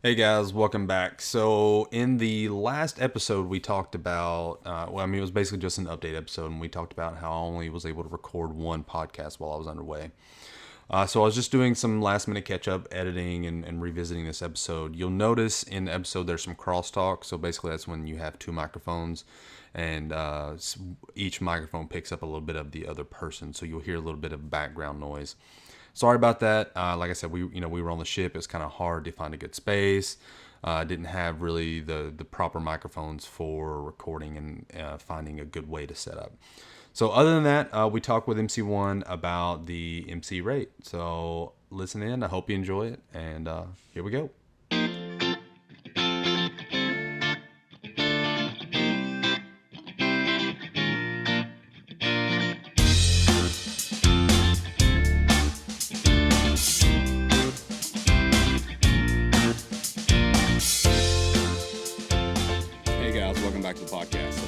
Hey guys, welcome back. So in the last episode, we talked about, it was basically just an update episode, and we talked about how I only was able to record one podcast while I was underway. So I was just doing some last minute catch up, editing, and revisiting this episode. You'll notice in the episode there's some crosstalk. So basically, that's when you have two microphones, and each microphone picks up a little bit of the other person. So you'll hear a little bit of background noise. Sorry about that. Like I said, we were on the ship. It's kind of hard to find a good space. Didn't have really the proper microphones for recording and finding a good way to set up. So other than that, we talked with MC1 about the MC rate. So listen in. I hope you enjoy it. And here we go.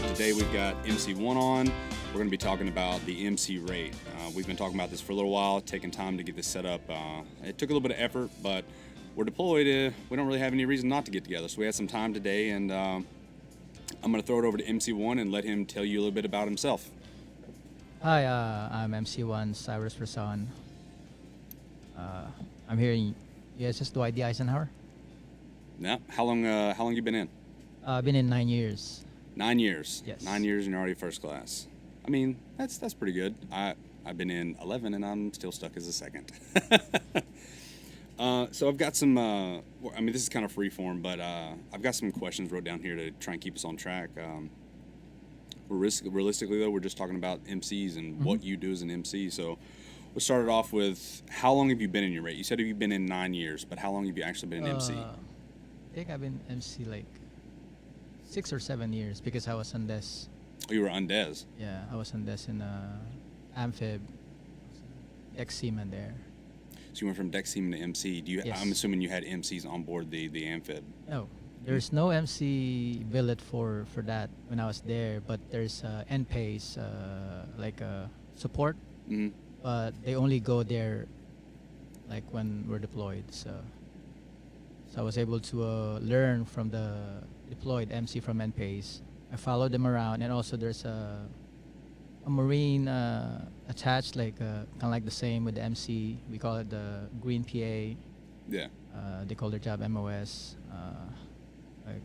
Today we've got MC1 on. We're going to be talking about the MC rate. We've been talking about this for a little while, taking time to get this set up. It took a little bit of effort, but we're deployed. We don't really have any reason not to get together. So we had some time today, and I'm going to throw it over to MC1 and let him tell you a little bit about himself. Hi, I'm MC1 CYRCYF. I'm here in USS Dwight D. Eisenhower. Yeah. How long you been in? I've been in 9 years. 9 years. Yes. 9 years and you're already first class. I mean, that's pretty good. I've been in 11 and I'm still stuck as a second. So I've got some. This is kind of free form, but I've got some questions wrote down here to try and keep us on track. Realistically, though, we're just talking about MCs and what you do as an MC. So we'll start it off with how long have you been in your rate? You said you've been in 9 years, but how long have you actually been an MC? I think I've been MC like 6 or 7 years because I was on DES. Oh, you were on DES? Yeah, I was on DES in Amphib, Deck Seaman there. So you went from Deck Seaman to MC. Yes. I'm assuming you had MCs on board the Amphib. No, there's no MC billet for that when I was there, but there's NPACE, like support, but they only go there like when we're deployed. So I was able to learn from the deployed MC from NPACE. I followed them around, and also there's a Marine attached, like kind of like the same with the MC. We call it the Green PA. Yeah. They call their job MOS.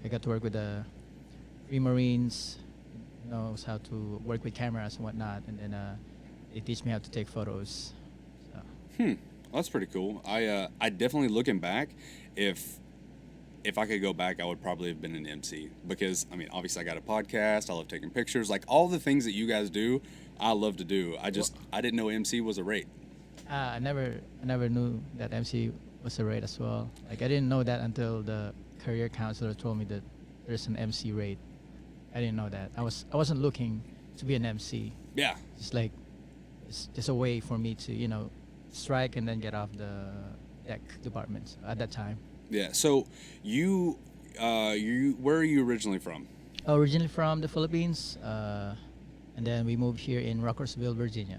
I got to work with the Free Marines, knows how to work with cameras and whatnot, and then they teach me how to take photos. So. Well, that's pretty cool. I definitely, looking back, if I could go back, I would probably have been an MC because, obviously I got a podcast. I love taking pictures. Like all the things that you guys do, I love to do. I didn't know MC was a rate. I never knew that MC was a rate as well. Like I didn't know that until the career counselor told me that there's an MC rate. I didn't know that. I wasn't looking to be an MC. Yeah. It's just a way for me to, strike and then get off the deck departments at that time. Yeah. So you where are you originally from? Originally from the Philippines, and then we moved here in Rockersville, Virginia.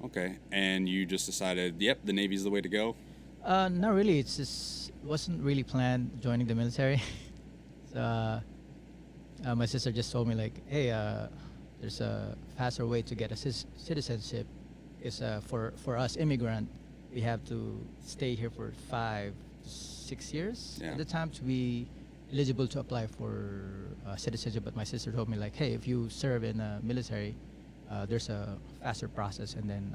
Okay. And you just decided, yep, the Navy's the way to go? Not really. It wasn't really planned joining the military. So my sister just told me like, hey, there's a faster way to get a citizenship. Is for us immigrant, we have to stay here for 5 to 6 years at the time to be eligible to apply for citizenship. But my sister told me like, hey, if you serve in the military, there's a faster process, and then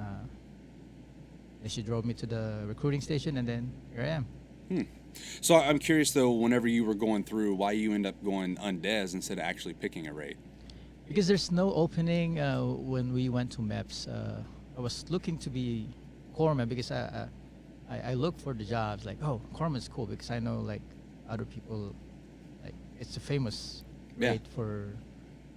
she drove me to the recruiting station, and then here I am. So I'm curious though, whenever you were going through, why you end up going on DES instead of actually picking a rate? Because there's no opening when we went to MEPS. I was looking to be corpsman because I look for the jobs like, oh, corpsman's cool because I know like other people, like it's a famous rate for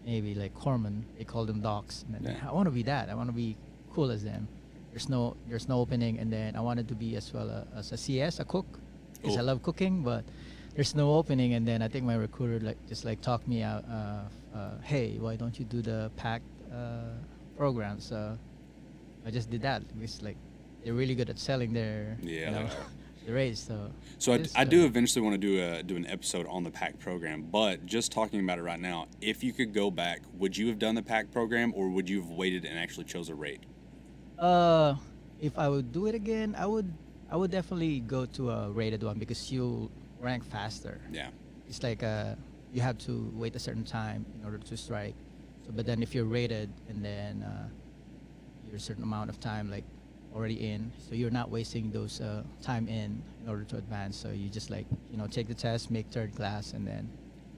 maybe like corpsman. They call them docs. And then I want to be that. I want to be cool as them. There's no opening, and then I wanted to be as well as a CS, a cook, because I love cooking, but there's no opening. And then I think my recruiter just talked me out. Hey, why don't you do the PACT program? So I just did that because like they're really good at selling their the race. So So it is I do good. eventually want to do an episode on the PAC program, but just talking about it right now, if you could go back, would you have done the PAC program, or would you have waited and actually chose a rate? Uh, if I would do it again, I would definitely go to a rated one because you'll rank faster. Yeah. It's like you have to wait a certain time in order to strike. So, but then if you're rated and then you're a certain amount of time like already in, so you're not wasting those time in order to advance. So you just like take the test, make third class, and then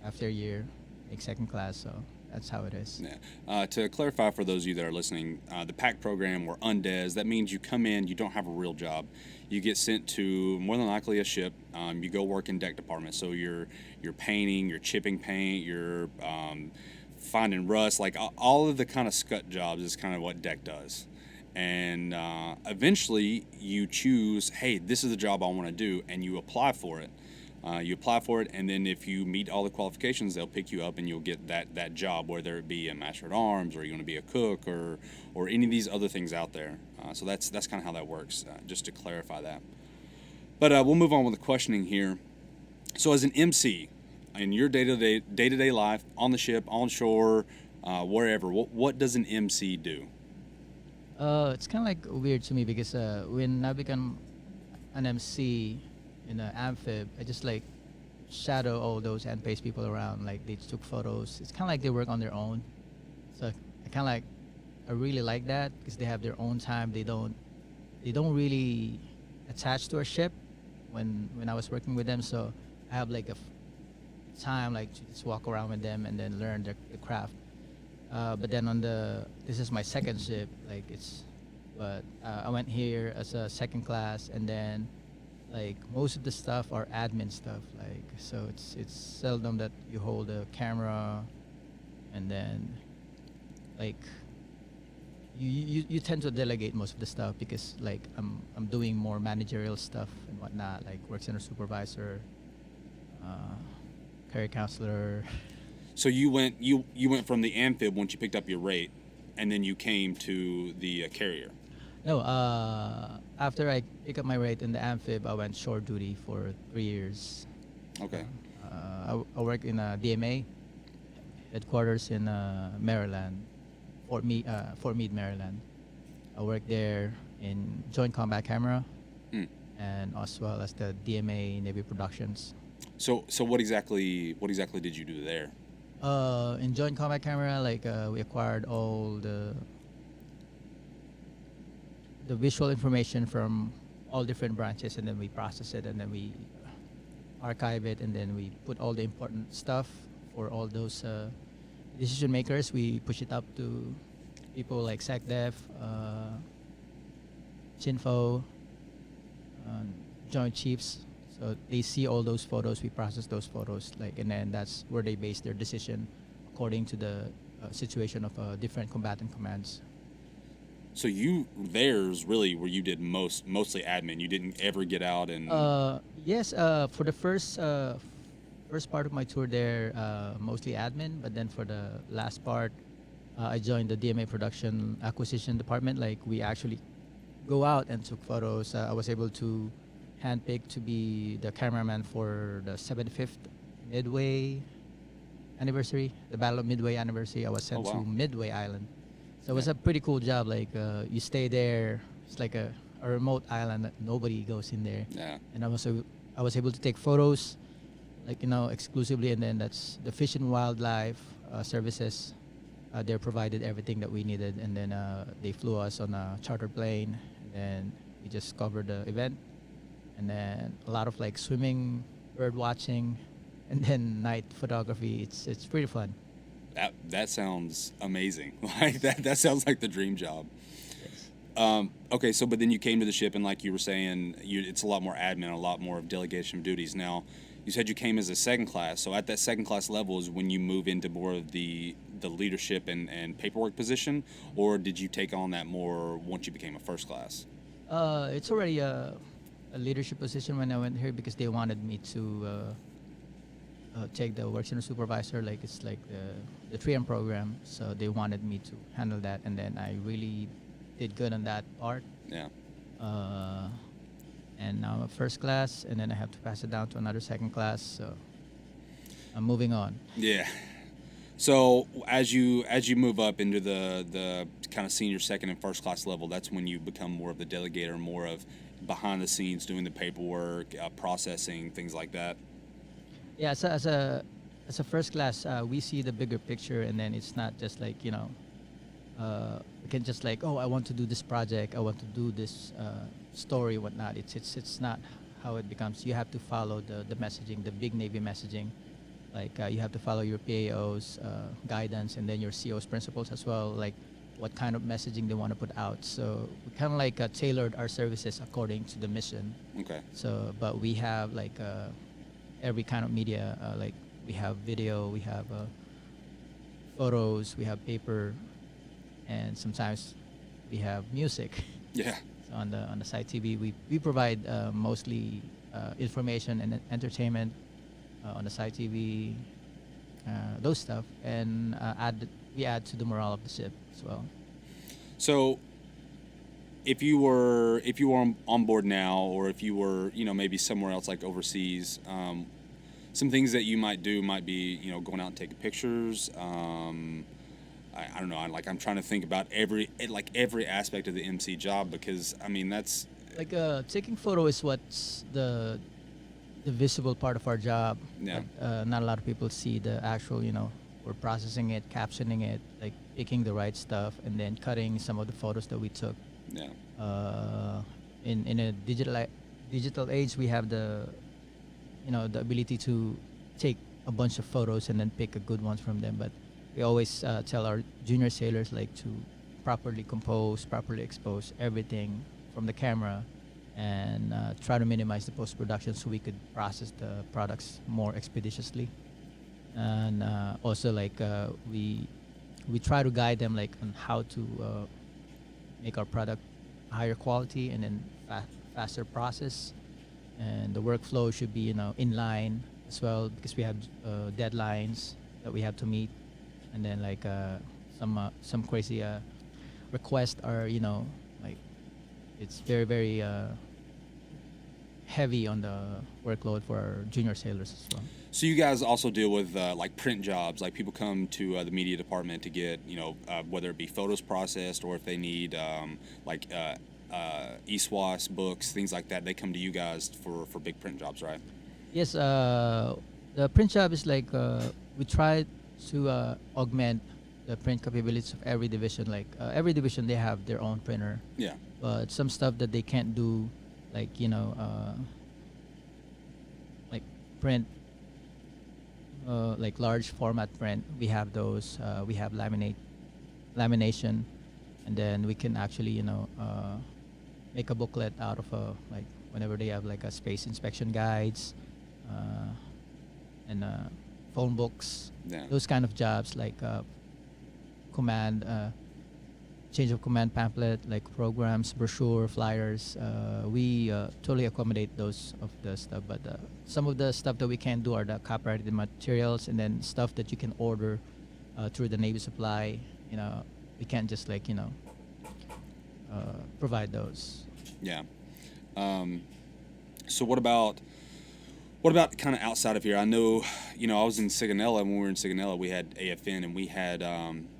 after a year, make second class. So that's how it is. Yeah. To clarify for those of you that are listening, the PAC program or UNDES, that means you come in, you don't have a real job. You get sent to more than likely a ship. You go work in deck department. So you're painting, you're chipping paint, you're finding rust, like all of the kind of scut jobs is kind of what deck does. And eventually you choose, hey, this is the job I want to do, and you apply for it. And then if you meet all the qualifications, they'll pick you up, and you'll get that job, whether it be a master at arms, or you're going to be a cook, or any of these other things out there. So that's kind of how that works. Just to clarify that. But we'll move on with the questioning here. So as an MC, in your day-to-day life, on the ship, on shore, wherever, what does an MC do? It's kind of like weird to me because when I become an MC in an amphib, I just like shadow all those and-based people around. Like they took photos. It's kind of like they work on their own. So I kind of like I really like that because they have their own time. They don't really attach to a ship when I was working with them. So I have like time like to just walk around with them and then learn the craft. But then this is my second ship. Like but I went here as a second class, and then like most of the stuff are admin stuff. Like so, it's seldom that you hold a camera, and then like you tend to delegate most of the stuff because like I'm doing more managerial stuff and whatnot, like work center supervisor, career counselor. So you went from the amphib once you picked up your rate, and then you came to the carrier. No, after I pick up my rate in the amphib, I went shore duty for 3 years. Okay. I work in a DMA headquarters in Maryland, Fort Meade, Maryland. I work there in Joint Combat Camera, Mm. and as well as the DMA Navy Productions. So what exactly did you do there? In Joint Combat Camera, like we acquired all the visual information from all different branches, and then we process it, and then we archive it, and then we put all the important stuff for all those decision makers. We push it up to people like SecDef, Chinfo, Joint Chiefs. So they see all those photos. We process those photos, like, and then that's where they base their decision according to the situation of different combatant commands. So there's really where you did mostly admin. You didn't ever get out and. Yes, for the first part of my tour there, mostly admin. But then for the last part, I joined the DMA production acquisition department. Like we actually go out and took photos. I was able to handpick to be the cameraman for the 75th Midway anniversary, the Battle of Midway anniversary. I was sent wow. to Midway Island. So it was a pretty cool job. Like you stay there. It's like a remote island that nobody goes in there. Yeah. And I was able to take photos, like exclusively. And then that's the Fish and Wildlife Services. They provided everything that we needed, and then they flew us on a charter plane, and then we just covered the event, and then a lot of like swimming, bird watching, and then night photography. It's pretty fun. That sounds amazing. Like that sounds like the dream job. Yes. Okay, so but then you came to the ship, and like you were saying, it's a lot more admin, a lot more of delegation of duties. Now, you said you came as a second class, so at that second class level is when you move into more of the leadership and paperwork position, or did you take on that more once you became a first class? It's already a leadership position when I went here because they wanted me to take the work center supervisor. Like it's like the 3M program, so they wanted me to handle that, and then I really did good on that part. Yeah. and now I'm a first class, and then I have to pass it down to another second class. So I'm moving on. Yeah. So as you move up into the kind of senior second and first class level, that's when you become more of the delegator, more of behind the scenes doing the paperwork, processing things like that. Yeah, as a first class, we see the bigger picture, and then it's not just like we can just like, oh, I want to do this project, I want to do this story, whatnot. It's not how it becomes. You have to follow the messaging, the big Navy messaging. Like you have to follow your PAO's guidance, and then your CO's principles as well. Like what kind of messaging they want to put out. So we kind of like tailored our services according to the mission. Okay. So, but we have like every kind of media. Like we have video, we have photos, we have paper, and sometimes we have music. Yeah. So on the site TV, we provide mostly information and entertainment on the site TV, those stuff, and we add to the morale of the ship as well. So if you were on board now, or if you were maybe somewhere else like overseas, some things that you might do might be going out and taking pictures. I don't know. I'm trying to think about every aspect of the MC job, because I mean that's Like taking photo is what's the visible part of our job. Yeah. But, not a lot of people see the actual, we're processing it, captioning it, like picking the right stuff, and then cutting some of the photos that we took. yeah. In a digital age, we have the ability to take a bunch of photos and then pick a good ones from them. But we always tell our junior sailors like to properly compose, properly expose everything from the camera, and try to minimize the post-production so we could process the products more expeditiously. And also like we try to guide them like on how to make our product higher quality and then faster process, and the workflow should be in line as well, because we have deadlines that we have to meet, and then like some crazy requests are like it's very very heavy on the workload for our junior sailors as well. So you guys also deal with like print jobs, like people come to the media department to get whether it be photos processed, or if they need like ESWAS books, things like that, they come to you guys for big print jobs, right? Yes, the print job is like we try to augment the print capabilities of every division. Like every division, they have their own printer, Yeah. but some stuff that they can't do, like like print, like large format print. We have those. We have lamination, and then we can actually make a booklet out of like whenever they have like a space inspection guides, and phone books. Yeah. Those kind of jobs like command. Change of command pamphlet, like programs, brochure, flyers. We totally accommodate those of the stuff, but some of the stuff that we can do are the copyrighted materials, and then stuff that you can order through the Navy Supply. We can't just like provide those. Yeah. So what about kind of outside of here? I know, I was in Sigonella. When we were in Sigonella, we had AFN, and we had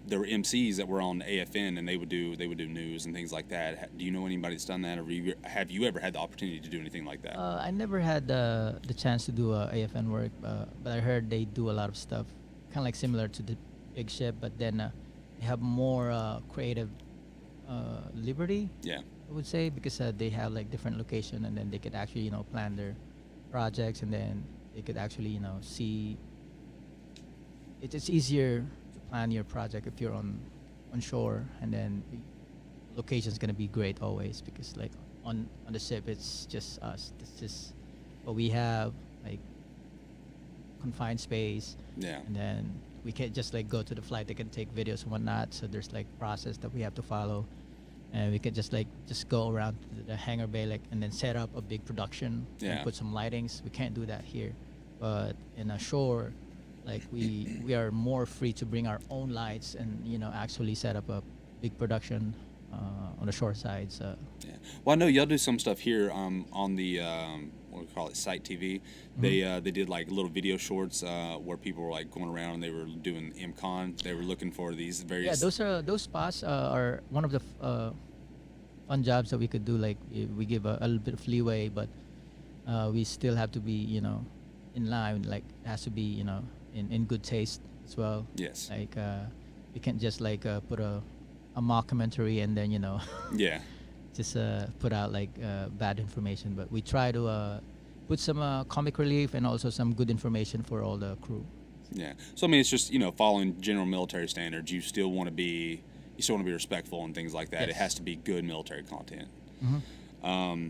there were MCs that were on AFN, and they would do news and things like that. Do you know anybody that's done that, or have you ever had the opportunity to do anything like that? I never had the chance to do AFN work, but I heard they do a lot of stuff, kind of like similar to the big ship, but then they have more creative liberty. Yeah. I would say, because they have like different location, and then they could actually plan their projects, and then they could actually see it's easier to plan your project if you're on shore, and then location's gonna be great always, because like on the ship it's just us. It's just but we have like confined space, Yeah. and then we can't just like go to the flight. They can take videos and whatnot, so there's like process that we have to follow, and we could just go around to the hangar bay and then set up a big production Yeah. and put some lightings. We can't do that here, but in a shore, like we are more free to bring our own lights and actually set up a big production on the short side. So Yeah. Well, I know y'all do some stuff here on the what do we call it, Site TV. They did like little video shorts where people were like going around and they were doing MCon. They were looking for these yeah, various. those spots are one of the fun jobs that we could do. Like we give a little bit of leeway, but we still have to be in line. Like it has to be in good taste as well. Yes. Like we can't just like put a mockumentary and then Yeah. just put out like bad information. But we try to put some comic relief and also some good information for all the crew. Yeah. So I mean, it's just following general military standards. You still want to be respectful and things like that. It Yes. has to be good military content. Mm-hmm.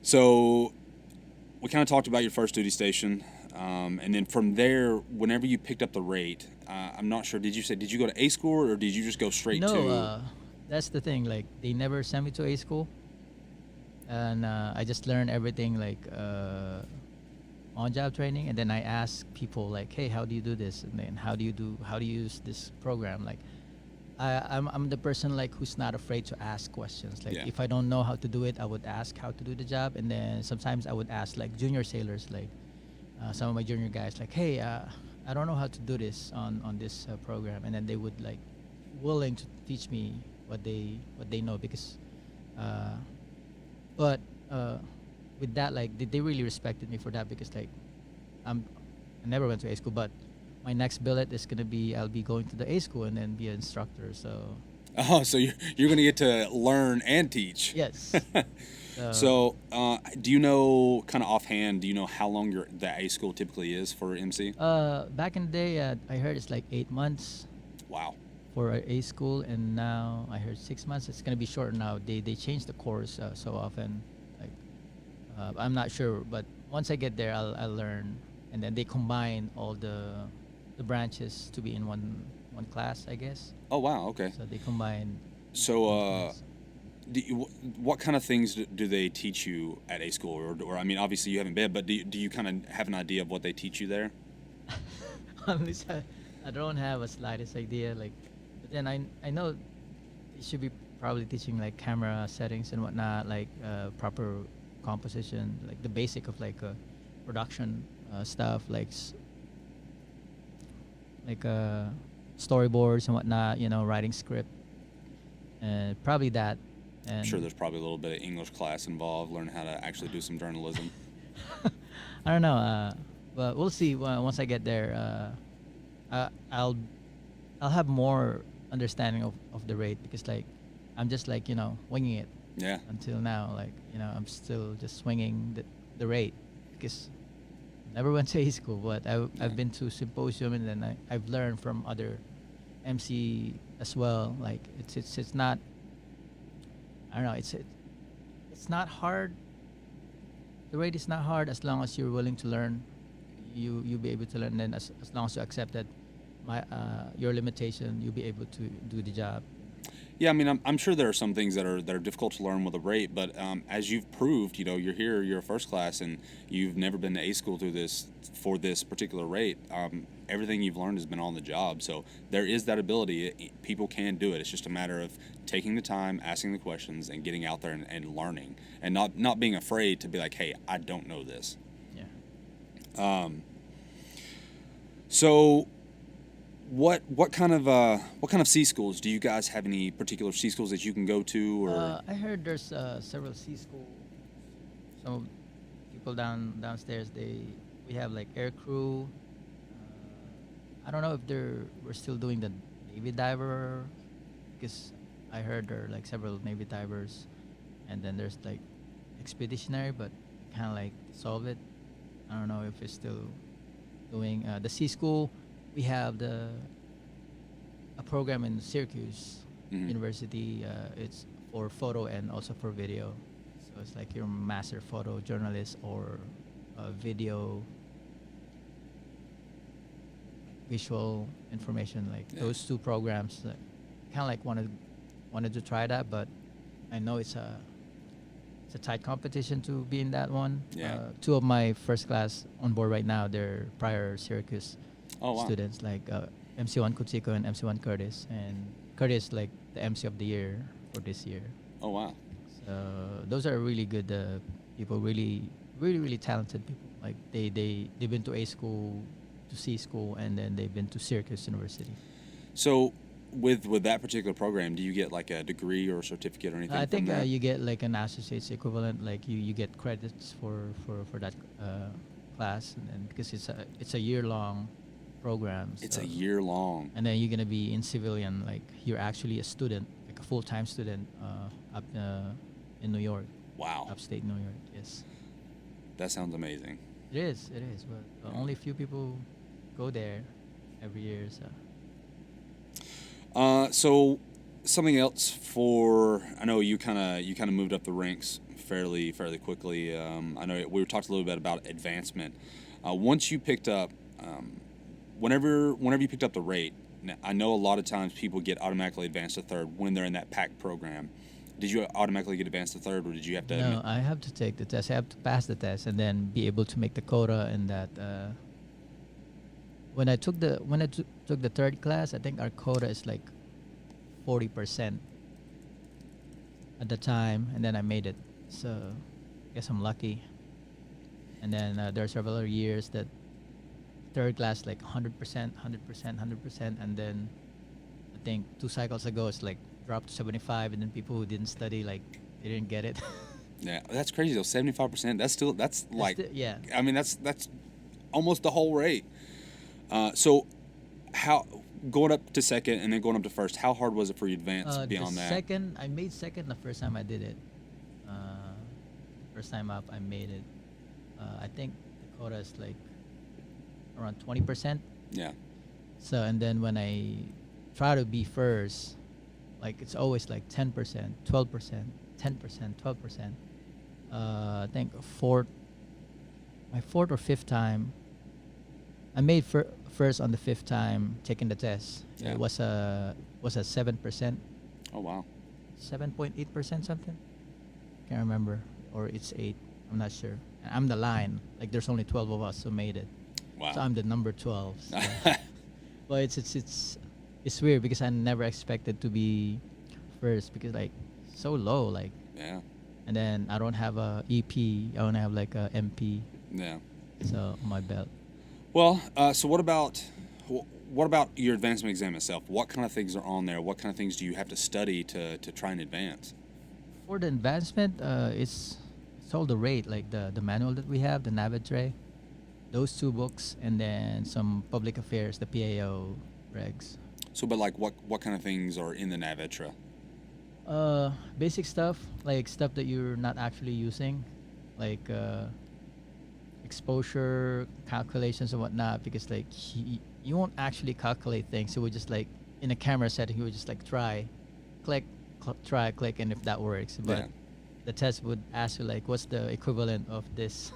So we kind of talked about your first duty station, and then from there, whenever you picked up the rate, I'm not sure. Did you go to A school or did you just go straight No, to? that's the thing. Like they never sent me to A school, and I just learned everything like on job training. And then I ask people like, "Hey, how do you do this?" And then how do you use this program? Like I'm the person like who's not afraid to ask questions. Like Yeah. if I don't know how to do it, I would ask how to do the job. And then sometimes I would ask like junior sailors, like some of my junior guys, like, "Hey, I don't know how to do this on this program," and then they would like willing to teach me what they know because but with that, like they really respected me for that because like I never went to A school, but my next billet is gonna be I'll be going to the A school and then be an instructor. So Oh, so you're going to get to learn and teach. yes. So, do you know, kind of offhand, do you know how long the A school typically is for MC? Back in the day, I heard it's like 8 months Wow. for A school, and now I heard 6 months. It's gonna be shorter now. They changed the course so often. Like I'm not sure, but once I get there, I'll learn, and then they combine all the branches to be in one class, I guess. Oh, wow. Okay. So they combine. So, one class. what kind of things do they teach you at A school? Or I mean, obviously you haven't been, but do you kind of have an idea of what they teach you there? Honestly, I don't have a slightest idea. Like, but then I know they should be probably teaching like camera settings and whatnot, like proper composition, like the basic of like production stuff, like storyboards and whatnot. Writing script, and probably that. And I'm sure there's probably a little bit of English class involved, learning how to actually do some journalism. I don't know, but we'll see once I get there. I'll have more understanding of the rate because like I'm just like winging it Yeah. until now. Like I'm still just swinging the rate because I never went to A school, but I've been to symposium and then I've learned from other MC as well. Like it's not. I don't know. It's not hard. The rate is not hard as long as you're willing to learn. You'll be able to learn. And then as long as you accept that your limitation, you'll be able to do the job. Yeah, I mean, I'm sure there are some things that are difficult to learn with a rate, but as you've proved, you're here, you're a first class, and you've never been to A school for this particular rate. Everything you've learned has been on the job, so there is that ability. People can do it. It's just a matter of taking the time, asking the questions, and getting out there and learning, and not being afraid to be like, hey, I don't know this. Yeah. So. What kind of C schools do you guys have? Any particular C schools that you can go to, or I heard there's several C school. Some people downstairs we have like air crew. I don't know if we're still doing the Navy diver because I heard there are like several Navy divers, and then there's like expeditionary, but kind of like solve it. I don't know if it's still doing the C school. We have a program in Syracuse University. It's for photo and also for video. So it's like your master photo journalist or video visual information. Like those two programs. Kind of like wanted to try that, but I know it's a tight competition to be in that one. Yeah. Two of my first class on board right now, they're prior Syracuse oh wow, students, like MC1 Kutsiko and MC1 Curtis. And Curtis, like the the MC of the year for this year. Oh wow. So those are really good people, really talented people. Like they've been to A school, to C school, and then they've been to Syracuse University. So with that particular program, do you get like a degree or a certificate or anything I from think that? you get like an associate's equivalent. Like you get credits for that class, and because it's a year long program. It's so- a year long. And then you're gonna be in civilian, like you're actually a student, like a full time student, up in New York, Wow. upstate New York. Yes, That sounds amazing. it is. It is. But only few people go there every year. So So something else for I know you kind of moved up the ranks fairly quickly. I know we talked a little bit about advancement. Once you picked up, whenever you picked up the rate, now, I know a lot of times people get automatically advanced to third when they're in that PAC program. Did you automatically get advanced to third, or did you have to? no, I have to take the test. I have to pass the test and then be able to make the quota. And that when I took the third class, I think our quota is like 40% at the time, and then I made it. So I guess I'm lucky. And then there are several other years that third class like 100%, 100%, 100%, and then I think 2 cycles ago it's like dropped to 75, and then people who didn't study, like they didn't get it. Yeah, that's crazy though. 75%. That's like yeah. I mean that's almost the whole rate. So how going up to second and then going up to first? How hard was it for you to advance beyond the that? second, I made second the first time I did it. First time up, I made it. I think the quota is like around 20%. Yeah. So and then when I try to be first, like it's always like 10%, 12%, 10%, 12%. I think my fourth or fifth time, I made first on the fifth time taking the test. Yeah. It was a 7%, Oh wow. 7.8% something. Can't remember, or it's 8. I'm not sure. And I'm the line. Like there's only 12 of us who made it. Wow. So I'm the number 12. So. But it's weird because I never expected to be first because like so low, like, Yeah. and then I don't have a EP. I only have like a MP. Yeah. So on my belt. Well, so what about your advancement exam itself? What kind of things are on there? What kind of things do you have to study to try and advance? For the advancement, it's all the rate, like the manual that we have, the Navid tray, those 2 books, and then some public affairs, the PAO regs. So, but like what kind of things are in the Navetra? Basic stuff, like stuff that you're not actually using, like exposure calculations and whatnot, because like you won't actually calculate things. So we just like in a camera setting, you would just like try, click, try, click, and if that works. But Yeah. the test would ask you like, what's the equivalent of this?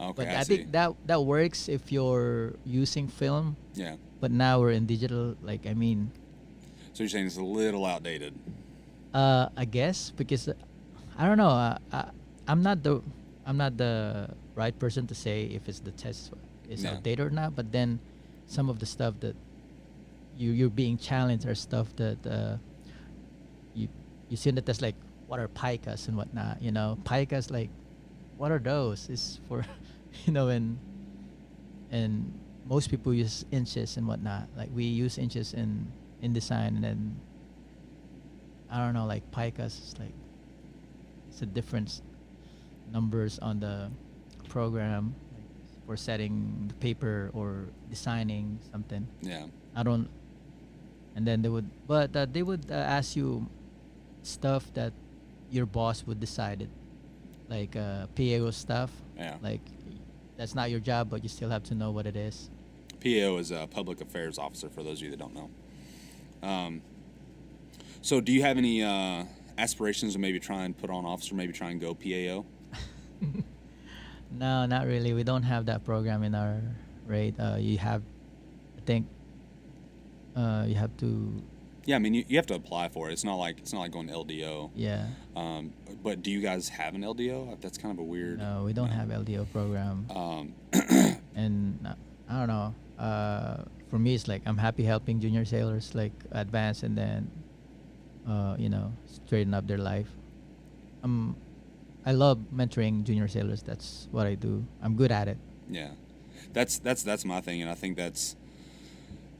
Okay, But I I see. think that works if you're using film. Yeah. But now we're in digital. Like I mean, So you're saying it's a little outdated. I guess because I don't know. I'm not the right person to say if it's the test is Yeah. outdated or not. But then some of the stuff that you're being challenged are stuff that you see in the test, like what are picas and whatnot. You know, picas, like what are those? Is for and most people use inches and whatnot. Like we use inches in design, and then I don't know, like picas is like it's a different numbers on the program, like for setting the paper or designing something. Yeah. I don't. And then they would ask you stuff that your boss would decide it, like PAO stuff. Yeah. Like that's not your job, but you still have to know what it is. PAO is a public affairs officer for those of you that don't know. So do you have any aspirations to maybe try and put on officer, maybe try and go PAO? No, not really. We don't have that program in our rate. You have, I think, you have to. Yeah, I mean you have to apply for it. It's not like going to LDO. Yeah. But do you guys have an LDO? That's kind of a weird. No, we don't have LDO program. And I don't know. For me, it's like I'm happy helping junior sailors like advance, and then straighten up their life. Um, I love mentoring junior sailors. That's what I do. I'm good at it. Yeah, that's my thing, and I think that's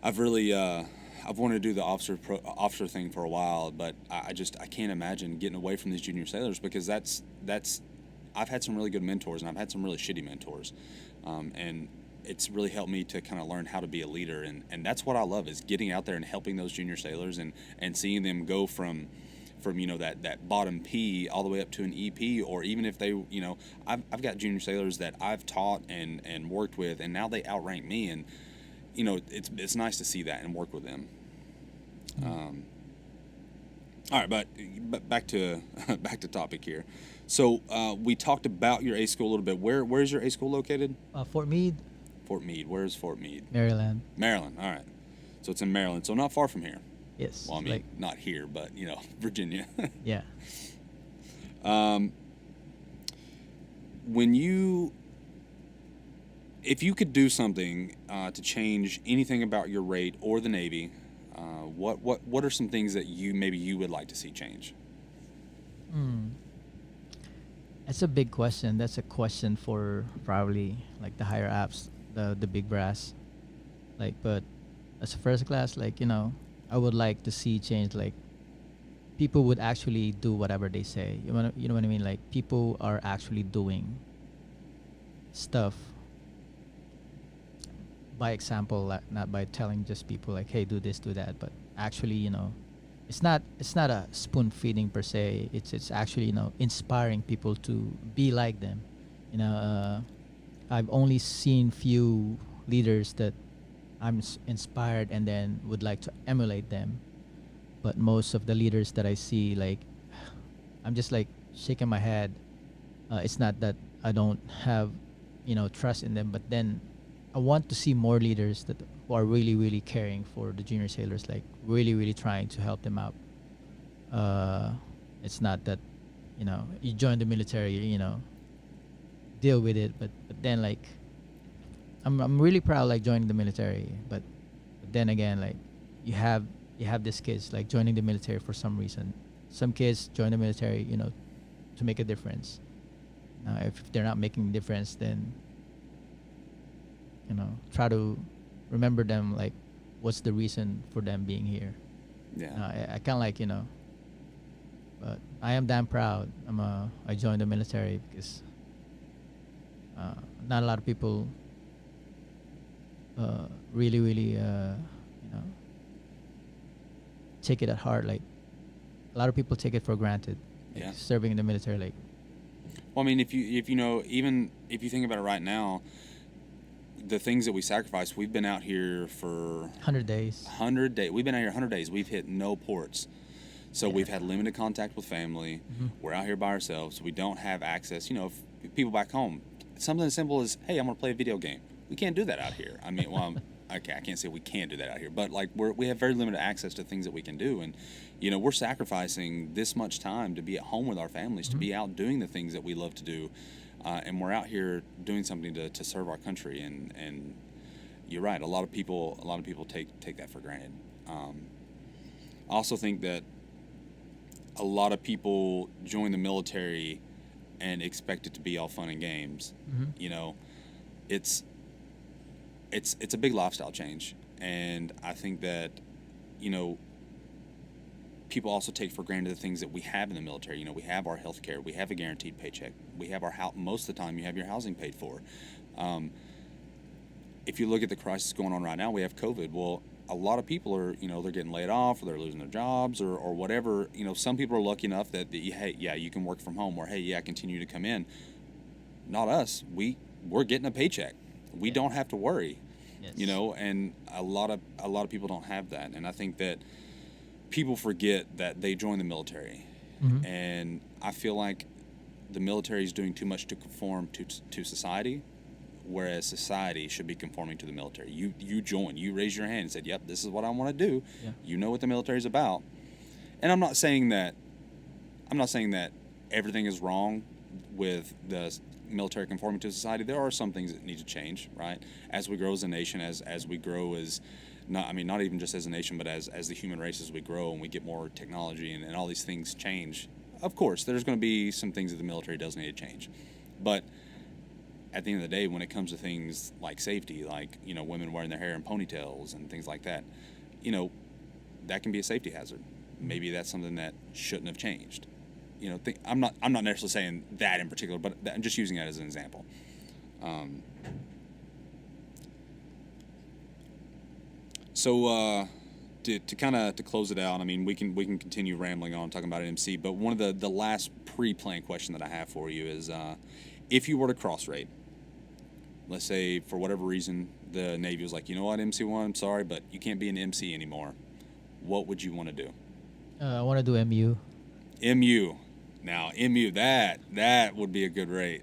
I've really I've wanted to do the officer thing for a while, but I can't imagine getting away from these junior sailors, because that's I've had some really good mentors and I've had some really shitty mentors, and it's really helped me to kind of learn how to be a leader, and that's what I love, is getting out there and helping those junior sailors and seeing them go from that bottom P all the way up to an EP, or even if they I've got junior sailors that I've taught and worked with, and now they outrank me, and it's nice to see that and work with them. All right, but back to back to topic here. So we talked about your A school a little bit. Where is your A school located? Fort Meade, Fort Meade. Where is Fort Meade? Maryland. Maryland. All right. So it's in Maryland. So not far from here. Yes. Well, I mean, not here, but Virginia. Yeah. If you could do something to change anything about your rate or the Navy, what are some things that you would like to see change? That's a big question. That's a question for probably like the higher ups, the big brass. But as a first class, I would like to see change. Like, people would actually do whatever they say. You know what I mean? Like, people are actually doing stuff by example, not by telling just people like, hey, do this, do that, but actually, it's not a spoon feeding per se. It's actually inspiring people to be like them. I've only seen few leaders that I'm inspired and then would like to emulate them, but most of the leaders that I see, like, I'm just like shaking my head. It's not that I don't have trust in them, but then I want to see more leaders that who are really, really caring for the junior sailors, like really, really trying to help them out. It's not that, you join the military, deal with it, but then like, I'm really proud like joining the military, but then again, like, you have these kids like joining the military for some reason. Some kids join the military, to make a difference. If they're not making a difference, then try to remember them, like, what's the reason for them being here. Yeah. I kind of like, but I am damn proud. I joined the military because not a lot of people really, really, take it at heart. Like, a lot of people take it for granted. Like, Yeah. serving in the military, like. Well, I mean, if even if you think about it right now, the things that we sacrifice, we've been out here for 100 days. 100 days. We've been out here 100 days. We've hit no ports. So Yeah. we've had limited contact with family. Mhm. We're out here by ourselves. We don't have access. If people back home, something as simple as, hey, I'm going to play a video game. We can't do that out here. I mean, well, okay, I can't say we can't do that out here, but like we have very limited access to things that we can do. And, we're sacrificing this much time to be at home with our families, to be out doing the things that we love to do. And we're out here doing something to serve our country. And you're right. A lot of people take that for granted. I also think that a lot of people join the military and expect it to be all fun and games. Mhm. It's a big lifestyle change, and I think that people also take for granted the things that we have in the military. We have our health care, we have a guaranteed paycheck, we have our house. Most of the time, you have your housing paid for. If you look at the crisis going on right now, we have COVID. Well, a lot of people are, they're getting laid off, or they're losing their jobs, or whatever. Some people are lucky enough that, hey, yeah, you can work from home, or hey, yeah, continue to come in. Not us. We're getting a paycheck. We don't have to worry. Yes. And a lot of people don't have that. And I think that people forget that they join the military. Mhm. And I feel like the military is doing too much to conform to society, whereas society should be conforming to the military. You join, you raise your hand and said, yep, this is what I want to do. Yeah. You know what the military is about. And I'm not saying that everything is wrong with the military conforming to society. There are some things that need to change, right? As we grow as a nation, as we grow as not even just as a nation, but as the human race, as we grow and we get more technology and all these things change. Of course, there's going to be some things that the military does need to change, but at the end of the day, when it comes to things like safety, like, women wearing their hair in ponytails and things like that, that can be a safety hazard. Maybe that's something that shouldn't have changed. I'm not necessarily saying that in particular, but I'm just using that as an example. So to kind of close it out, I mean, we can continue rambling on talking about an MC, but one of the last pre-planned question that I have for you is, if you were to cross-rate, let's say for whatever reason the Navy was like, you know what, MC1, I'm sorry, but you can't be an MC anymore. What would you want to do? I want to do MU. MU. Now, MU, that would be a good rate.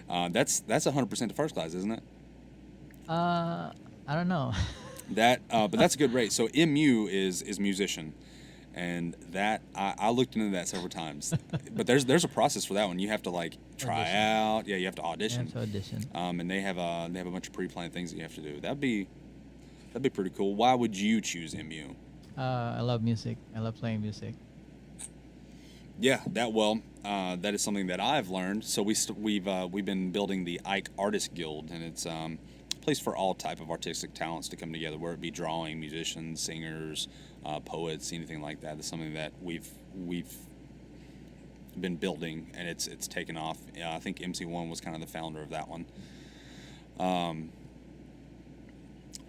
That's 100% to first class, isn't it? I don't know. But that's a good rate. So MU is musician, and that I looked into that several times. But there's a process for that one. You have to try Audition. out. Yeah, you have to audition. Yeah, to audition. And they have a bunch of pre-planned things that you have to do. That'd be pretty cool. Why would you choose MU? I love music. I love playing music. Yeah, that is something that I've learned. So we've been building the Ike Artist Guild, and it's a place for all type of artistic talents to come together, where it be drawing, musicians, singers, poets, anything like that. It's something that we've been building, and it's taken off. I think MC1 was kind of the founder of that one. Well,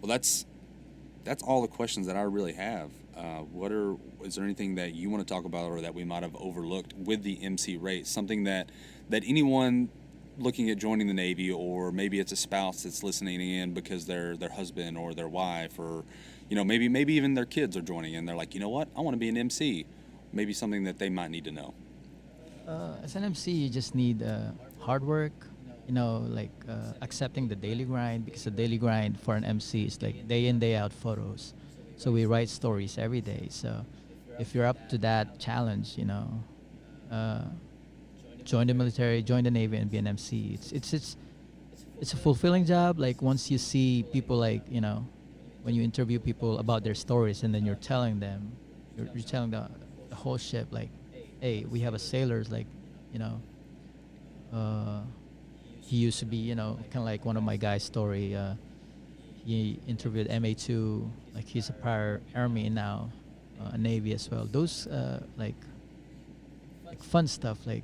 that's all the questions that I really have. Is there anything that you want to talk about, or that we might have overlooked with the MC rate? Something that anyone looking at joining the Navy, or maybe it's a spouse that's listening in because their husband or their wife, or maybe even their kids are joining in. They're like, you know what, I want to be an MC. Maybe something that they might need to know. As an MC, you just need hard work. Accepting the daily grind, because the daily grind for an MC is like day in, day out photos. So we write stories every day. So if you're up to that challenge, join the military, join the Navy, and be an MC. It's a fulfilling job. Like, once you see people, when you interview people about their stories, and then you're telling them, you're telling the whole ship, like, hey, we have a sailor's, he used to be, kind of like one of my guys' story. He interviewed MA2, like he's a prior Army now, Navy as well. Those like fun stuff, like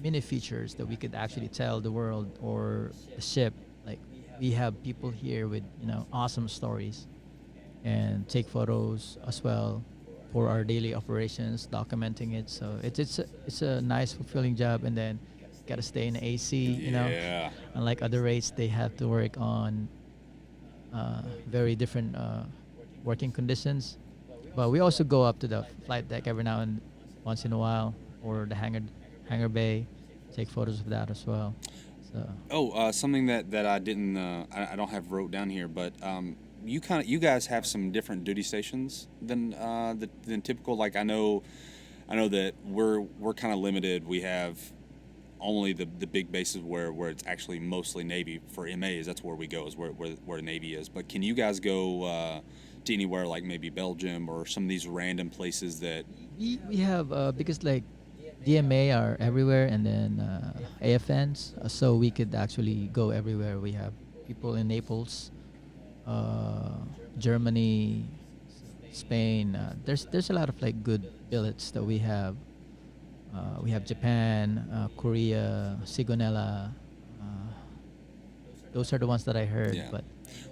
mini features that we could actually tell the world or the ship. Like, we have people here with awesome stories, and take photos as well for our daily operations, documenting it. So it's a nice, fulfilling job, and then gotta stay in the AC. Yeah. Unlike other rates, they have to work on very different working conditions. But we also go up to the flight deck every now and once in a while, or the hangar bay, take photos of that as well. So something that I didn't I don't have wrote down here, but you guys have some different duty stations than typical. Like, I know that we're kind of limited. We have only the big bases where it's actually mostly Navy. For MAs, that's where we go, is where Navy is. But can you guys go to anywhere, like maybe Belgium or some of these random places that we have because like DMA are everywhere, and then AFNs, so we could actually go everywhere. We have people in Naples, Germany, Spain. There's a lot of like good billets that we have. We have Japan, Korea, Sigonella. Those are the ones that I heard, Yeah. but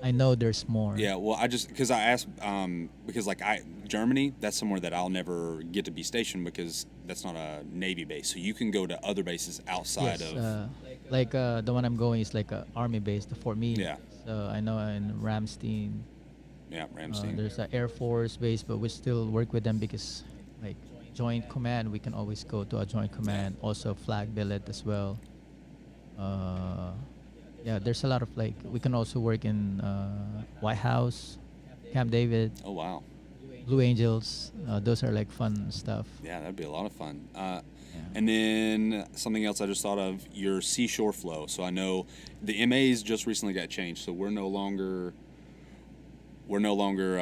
I know there's more. Yeah, well, because I asked, because Germany, that's somewhere that I'll never get to be stationed, because that's not a Navy base. So you can go to other bases outside Yes, of. the one I'm going is like a army base, the Fort Meade. Yeah. So I know in Ramstein, Yeah, Ramstein. there's an Air Force base, but we still work with them because, like, Joint Command, we can always go to a Joint Command. Also, Flag Billet as well. Yeah, there's a lot of like, we can also work in White House, Camp David, Oh, wow. Blue Angels. Those are like fun stuff. Yeah, that'd be a lot of fun. Yeah. And then something else I just thought of, your seashore flow. So I know the MAs just recently got changed, so we're no longer we're no longer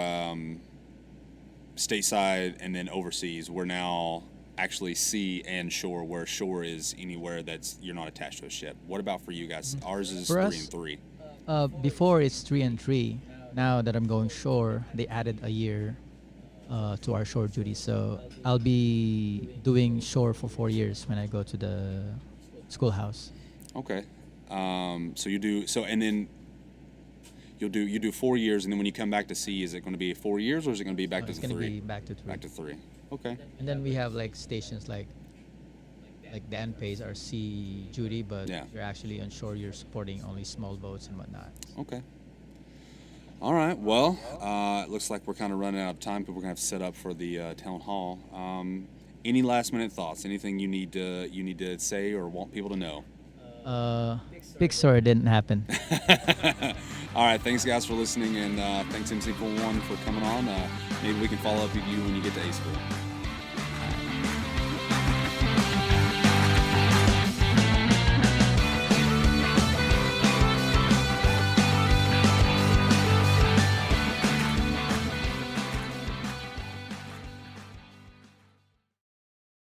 stateside and then overseas. We're now actually sea and shore, where shore is anywhere that's you're not attached to a ship. What about for you guys? Ours is For 3 us, and 3. Before it's 3 and 3. Now that I'm going shore, they added a year to our shore duty. So I'll be doing shore for 4 years when I go to the schoolhouse. Okay. So you do so, and then you do 4 years, and then when you come back to sea, is it going to be 4 years, or is it going to be back to It's gonna 3? be back to 3. Back to 3. Okay. And then we have like stations like the NPAs are sea duty, but Yeah. you're actually on shore. You're supporting only small boats and whatnot. Okay. All right. Well, it looks like we're kind of running out of time, but we're gonna have to set up for the town hall. Any last minute thoughts? Anything you need to say or want people to know? Big story didn't happen. All right. Thanks, guys, for listening, and thanks MC41 for coming on. Maybe we can follow up with you when you get to A school.